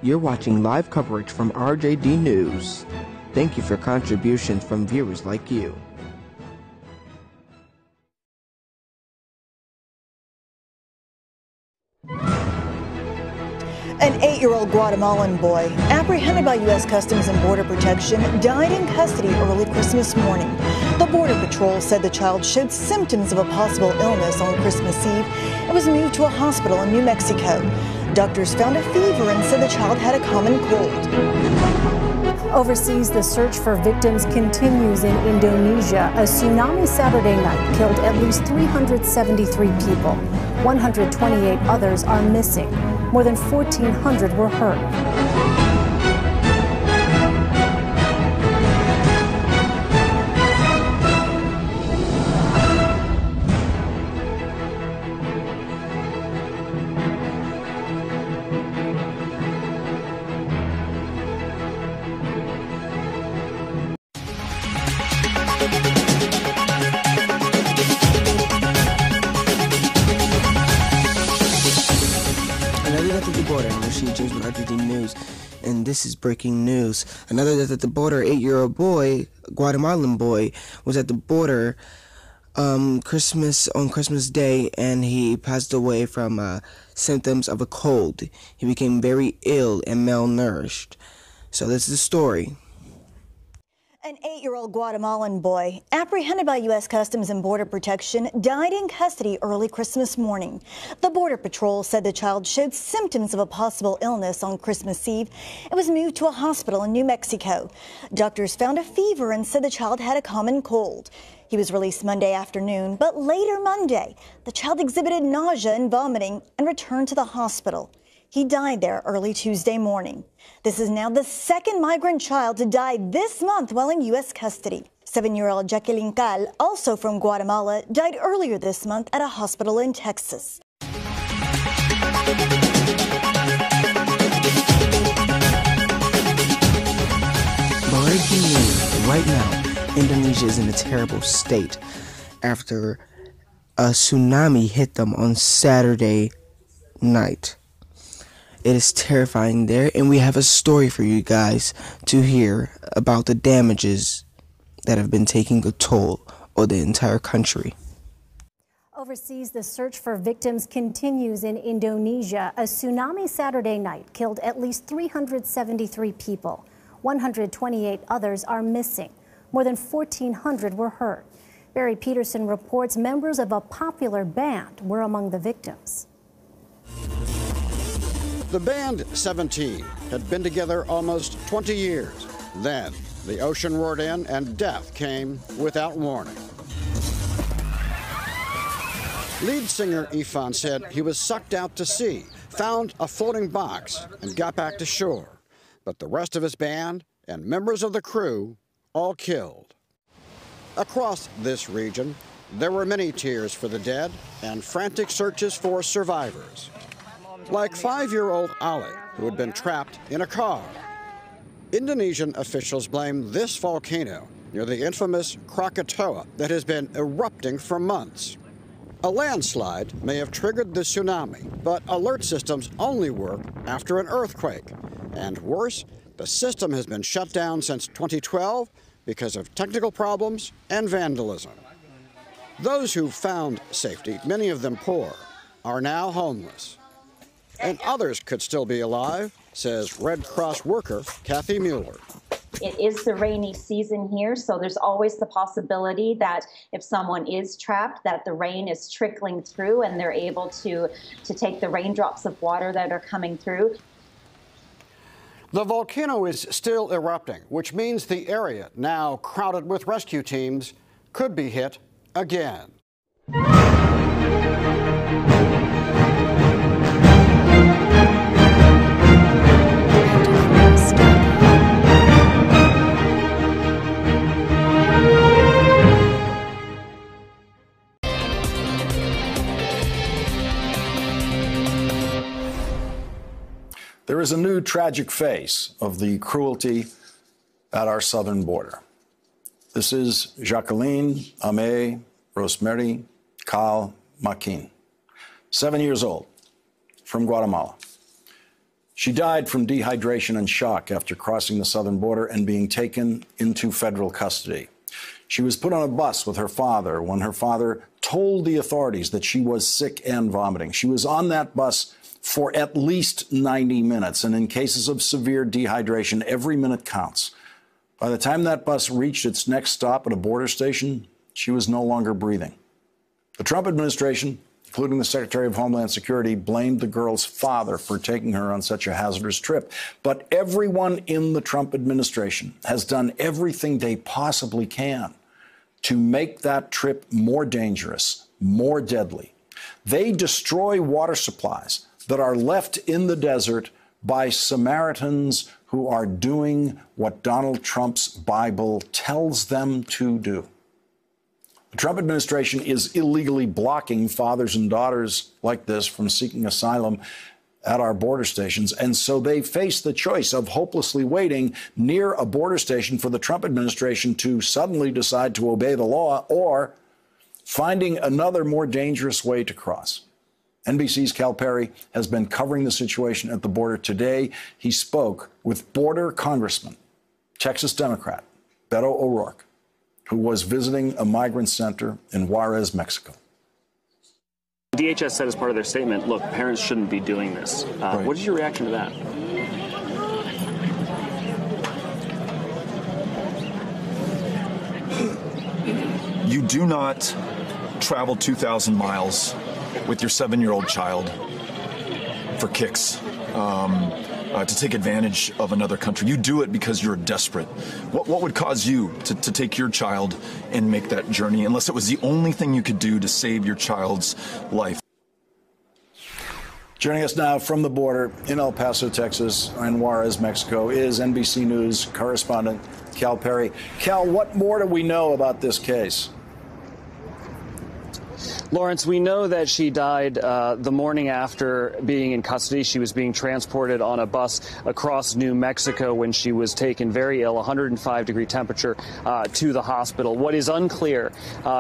You're watching live coverage from RJD News. Thank you for contributions from viewers like you. An 8-year-old Guatemalan boy, apprehended by U.S. Customs and Border Protection, died in custody early Christmas morning. The Border Patrol said the child showed symptoms of a possible illness on Christmas Eve and was moved to a hospital in New Mexico. Doctors found a fever and said the child had a common cold. Overseas, the search for victims continues in Indonesia. A tsunami Saturday night killed at least 373 people. 128 others are missing. More than 1,400 were hurt. Another death at the border. I'm Rashid James with RJD News, and this is breaking news. Another death at the border. 8-year-old boy, Guatemalan boy, was at the border on Christmas Day, and he passed away from symptoms of a cold. He became very ill and malnourished. So this is the story. An 8-year-old Guatemalan boy, apprehended by U.S. Customs and Border Protection, died in custody early Christmas morning. The Border Patrol said the child showed symptoms of a possible illness on Christmas Eve and was moved to a hospital in New Mexico. Doctors found a fever and said the child had a common cold. He was released Monday afternoon, but later Monday, the child exhibited nausea and vomiting and returned to the hospital. He died there early Tuesday morning. This is now the second migrant child to die this month while in U.S. custody. 7-year-old Jacqueline Cal, also from Guatemala, died earlier this month at a hospital in Texas. Breaking news right now. Indonesia is in a terrible state after a tsunami hit them on Saturday night. It is terrifying there, and we have a story for you guys to hear about the damages that have been taking a toll on the entire country. Overseas, the search for victims continues in Indonesia. A tsunami Saturday night killed at least 373 people. 128 others are missing. More than 1,400 were hurt. Barry Peterson reports members of a popular band were among the victims. The band 17 had been together almost 20 years. Then the ocean roared in and death came without warning. Lead singer Ifan said he was sucked out to sea, found a floating box, and got back to shore. But the rest of his band and members of the crew all killed. Across this region, there were many tears for the dead and frantic searches for survivors. Like 5-year-old Ali, who had been trapped in a car. Indonesian officials blame this volcano near the infamous Krakatoa that has been erupting for months. A landslide may have triggered the tsunami, but alert systems only work after an earthquake. And worse, the system has been shut down since 2012 because of technical problems and vandalism. Those who found safety, many of them poor, are now homeless. And others could still be alive, says Red Cross worker Kathy Mueller. It is the rainy season here, so there's always the possibility that if someone is trapped, that the rain is trickling through and they're able to take the raindrops of water that are coming through. The volcano is still erupting, which means the area, now crowded with rescue teams, could be hit again. There is a new tragic face of the cruelty at our southern border. This is Jacqueline Ame Rosemary Cal Maquin, 7 years old, from Guatemala. She died from dehydration and shock after crossing the southern border and being taken into federal custody. She was put on a bus with her father when her father told the authorities that she was sick and vomiting. She was on that bus for at least 90 minutes, and in cases of severe dehydration, every minute counts. By the time that bus reached its next stop at a border station, she was no longer breathing. The Trump administration, including the Secretary of Homeland Security, blamed the girl's father for taking her on such a hazardous trip. But everyone in the Trump administration has done everything they possibly can to make that trip more dangerous, more deadly. They destroy water supplies that are left in the desert by Samaritans who are doing what Donald Trump's Bible tells them to do. The Trump administration is illegally blocking fathers and daughters like this from seeking asylum at our border stations. And so they face the choice of hopelessly waiting near a border station for the Trump administration to suddenly decide to obey the law, or finding another more dangerous way to cross. NBC's Cal Perry has been covering the situation at the border. Today, he spoke with border Congressman, Texas Democrat Beto O'Rourke, who was visiting a migrant center in Juarez, Mexico. DHS said as part of their statement, look, parents shouldn't be doing this. Right. What is your reaction to that? You do not travel 2,000 miles with your 7-year-old child for kicks, to take advantage of another country. You do it because you're desperate. What would cause you to take your child and make that journey, unless it was the only thing you could do to save your child's life? Joining us now from the border in El Paso, Texas, and Juarez, Mexico, is NBC News correspondent Cal Perry. Cal, what more do we know about this case? Lawrence, we know that she died the morning after being in custody. She was being transported on a bus across New Mexico when she was taken very ill, 105-degree temperature, to the hospital. What is unclear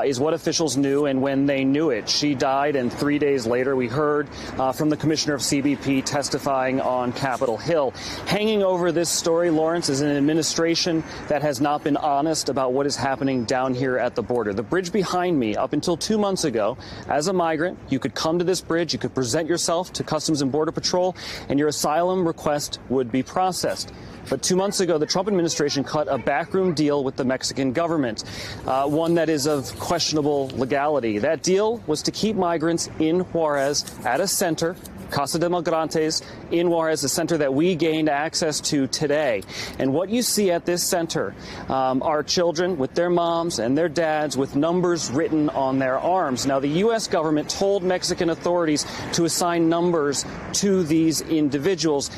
is what officials knew and when they knew it. She died, and 3 days later we heard from the commissioner of CBP testifying on Capitol Hill. Hanging over this story, Lawrence, is an administration that has not been honest about what is happening down here at the border. The bridge behind me, up until 2 months ago, as a migrant, you could come to this bridge, you could present yourself to Customs and Border Patrol, and your asylum request would be processed. But 2 months ago, the Trump administration cut a backroom deal with the Mexican government, one that is of questionable legality. That deal was to keep migrants in Juarez at a center, Casa de Migrantes in Juarez, the center that we gained access to today. And what you see at this center are children with their moms and their dads with numbers written on their arms. Now, the U.S. government told Mexican authorities to assign numbers to these individuals.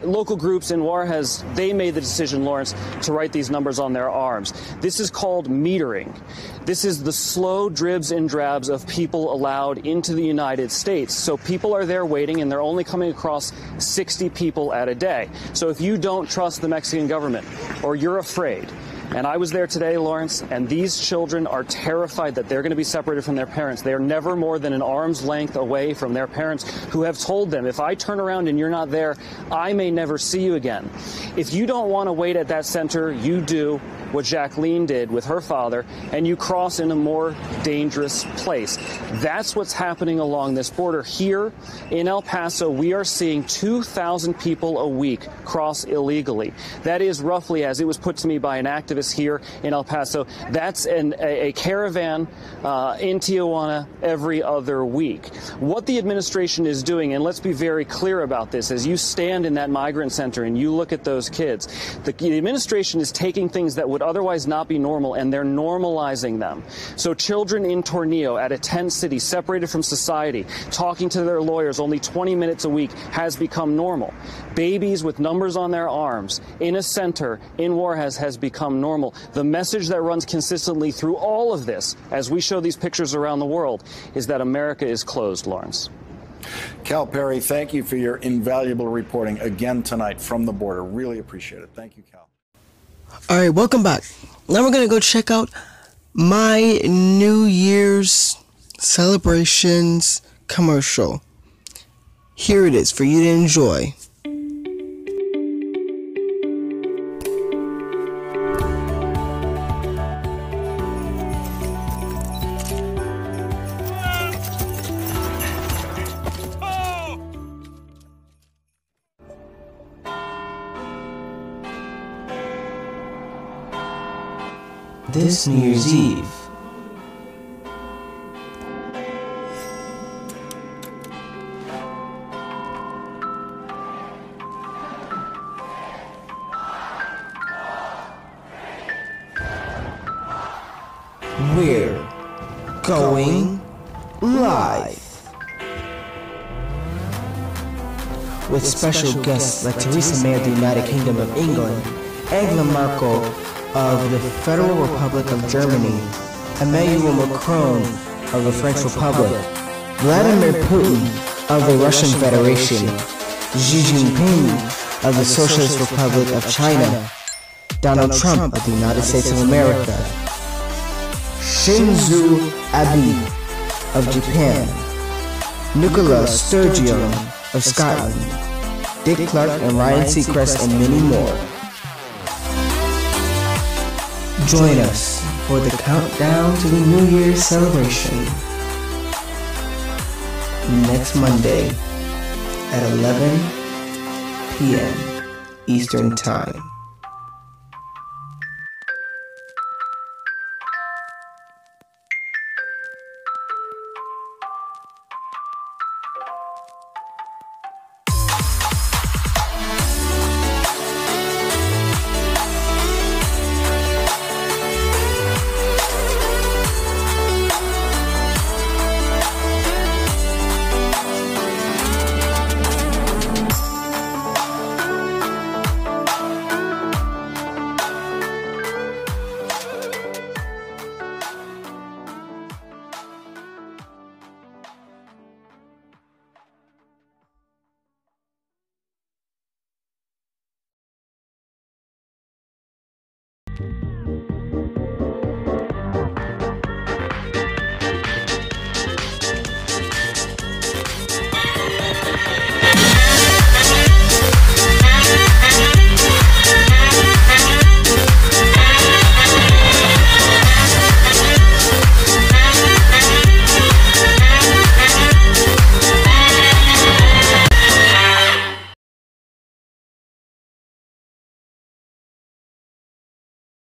Local groups in Juarez, they made the decision, Lawrence, to write these numbers on their arms. This is called metering. This is the slow dribs and drabs of people allowed into the United States. So people are there waiting, and they're only coming across 60 people at a day. So if you don't trust the Mexican government, or you're afraid, and I was there today, Lawrence, and these children are terrified that they're going to be separated from their parents. They are never more than an arm's length away from their parents, who have told them, if I turn around and you're not there, I may never see you again. If you don't want to wait at that center, you do what Jacqueline did with her father, and you cross in a more dangerous place. That's what's happening along this border. Here in El Paso, we are seeing 2,000 people a week cross illegally. That is roughly, as it was put to me by an activist here in El Paso, that's a caravan in Tijuana every other week. What the administration is doing, and let's be very clear about this, as you stand in that migrant center and you look at those kids, the administration is taking things that would otherwise not be normal, and they're normalizing them. So children in Tornillo, at a tent city, separated from society, talking to their lawyers only 20 minutes a week, has become normal. Babies with numbers on their arms in a center in Juarez has become normal. The message that runs consistently through all of this, as we show these pictures around the world, is that America is closed, Lawrence. Cal Perry, thank you for your invaluable reporting again tonight from the border. Really appreciate it. Thank you, Cal. All right, welcome back. Now we're going to go check out my New Year's celebrations commercial. Here it is for you to enjoy. this New Year's Eve. We're going live with special guests like Theresa May of the United Kingdom of England, Angela Merkel of the Federal Republic of Germany, Emmanuel Macron of the French Republic, Vladimir Putin of the Russian Federation, Xi Jinping of the Socialist Republic of China, Donald Trump of the United States of America, Shinzo Abe of Japan, Nicola Sturgeon of Scotland, Dick Clark and Ryan Seacrest, and many more. Join us for the countdown to the New Year's celebration next Monday at 11 p.m. Eastern Time.